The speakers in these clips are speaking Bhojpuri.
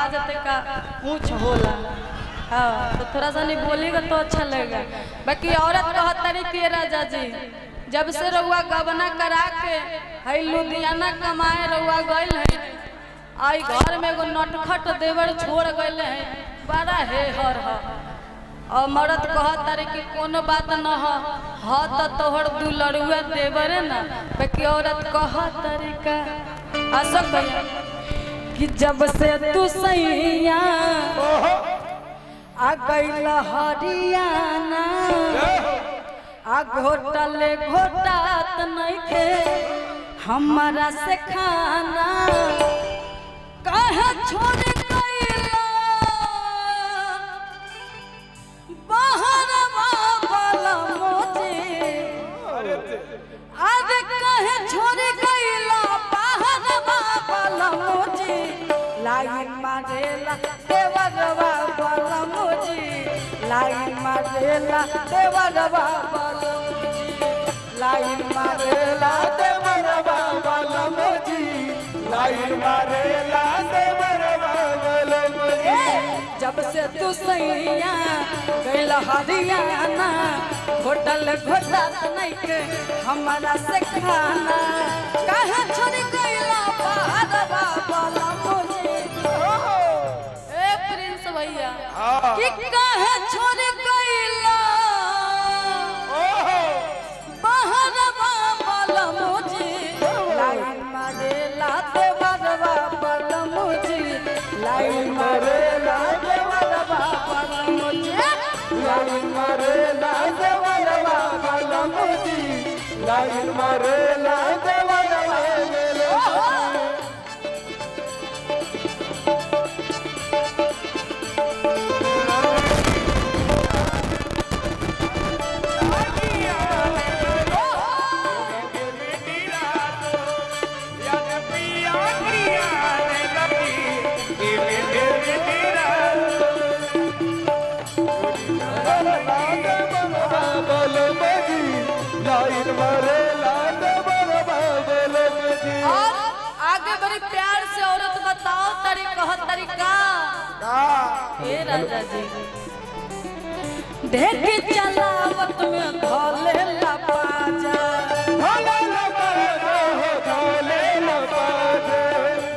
आवाज का ऊंच होला। हाँ तो थोड़ा सा नहीं बोलेगा तो अच्छा लगेगा। बाकी औरत कहत तरीके राजा जी जब से रउआ गबना करा के हई लुधियाना कमाए रउआ गइल है आई घर में एगो नटखट देवर छोड़ गइल है बड़ा हे हर और मरद कहत तारे कि कोनो बात न ह तो तोहर दुलरुआ देवर है ना। बाकी औरत कहत तरीका अशोक भैया कि जब से तू सैया आ गइल हरियाणा आ घोटले घोटात नइखे हमारा से खाना कहे छोड़ गइला बाहर वाला मोजे अरे कहे छोड़ गइला बाहर वाला मोजे लाइन मारेला देवरवा वाला मोजे लाइन मारेला देवरवा वाला लाइन मारेला देवरवा वाला मोजी लाइन मारेला देवरवा वाला मोजी। जब से तू सैया गइल हरियाणा होटल घोटात नइखे हमारा से खाना कहे छोड़ गइला बाहर वाला मोजे। ए प्रिंस भैया कि कहे छोड़ गइला बाहर वाला मोजे लाइन मारेला देवरवा वाला मोजे लाइन मारेला देवरवा वाला मोजे लाइन मारेला देवरवा वाला मोजी लाइन मारेला देवरवा वाला प्यार से औरत बताओ तरीका राजा जी देख चलावत में धोले ला पाजा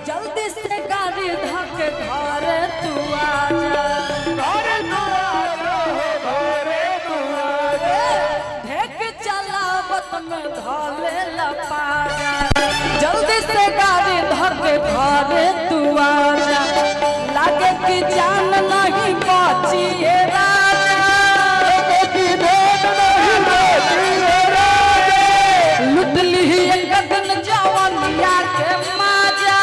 जल्दी से गाड़ी धके घर तू आजा देख चलावत में धोले ला पाजा जल्दी से गाड़ी धके घर तू आजा लागे कि जान नहीं बची लुट ली एक दिन जवनिया के माजा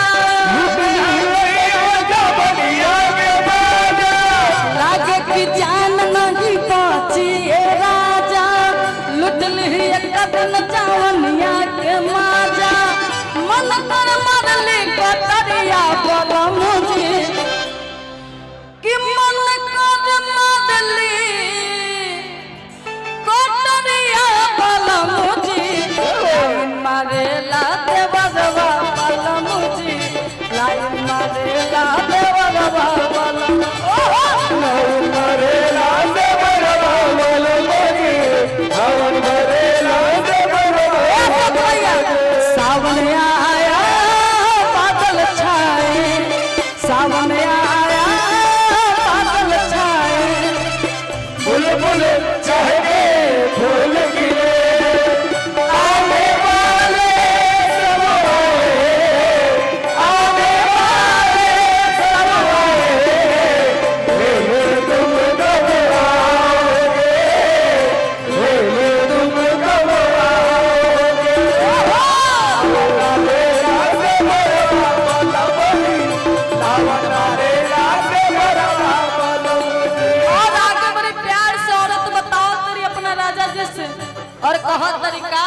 लागे कि जान नहीं बची राजा लुट ली एक दिन जवनिया के माजा मन कर मरली कतरिया बोला मुझे कि मन कर मरली कतरिया बोला मुझे लाइन मारेला देवरवा वाला मुझे लाइन मारेला देवरवा वाला लाइन मारेला देवरवा वाला मोजी लाइन मारेला देवरवा सावन आया बादल छाए सावन आया बादल छाए बुलबुल चहके फूल गिरे आने वाले सब आने वाले सब तुम कब आओगे तुम कब आओगे और आगे बड़े प्यार से औरत बताओ तेरी अपना राजा जैसे और कहा तरीका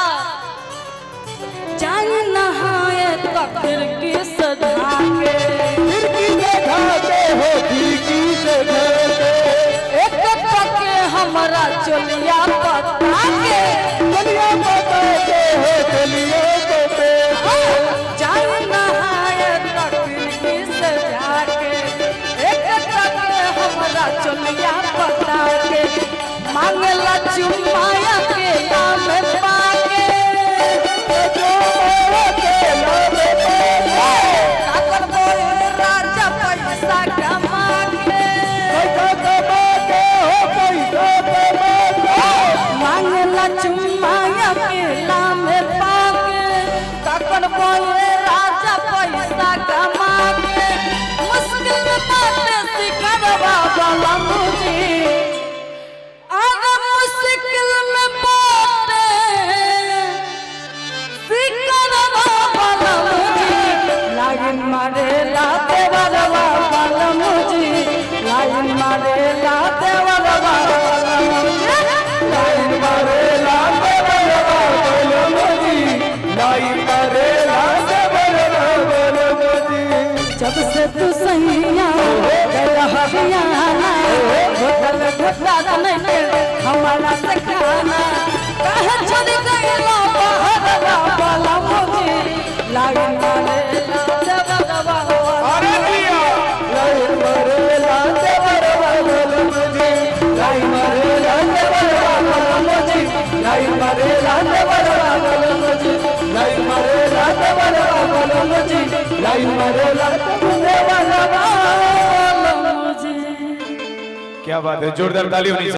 जान नहाए तो खिड़की सजा के खिड़की दिखाते हो खिड़की से एक टके हमारा चलिया पता के चलिए बताते हो चलिए बताते जान नहाए तो खिड़की सजा के चुमाया के नाम पाके काकर बोले राजा पैसा कमा के मांगला चुमाया के नाम पाके काकर बोले राजा पैसा कमा के मुश्किल में बातें सिखरवा वाला मुझे मारे लाते बलवा वाला मुझे लाइन मारे लाते बलवा वाला मुझे लाइन मारे लाते बलवा वाला मुझे लाइन मारे लाते बलवा वाला मुझे जब से तू सैया गया हरियाणा होटल घटा नहीं हमारा से खाना कहे छोड़ गए बाहर वाला मुझे लाइन मारे क्या बात है, जोरदार ताली होनी चाहिए।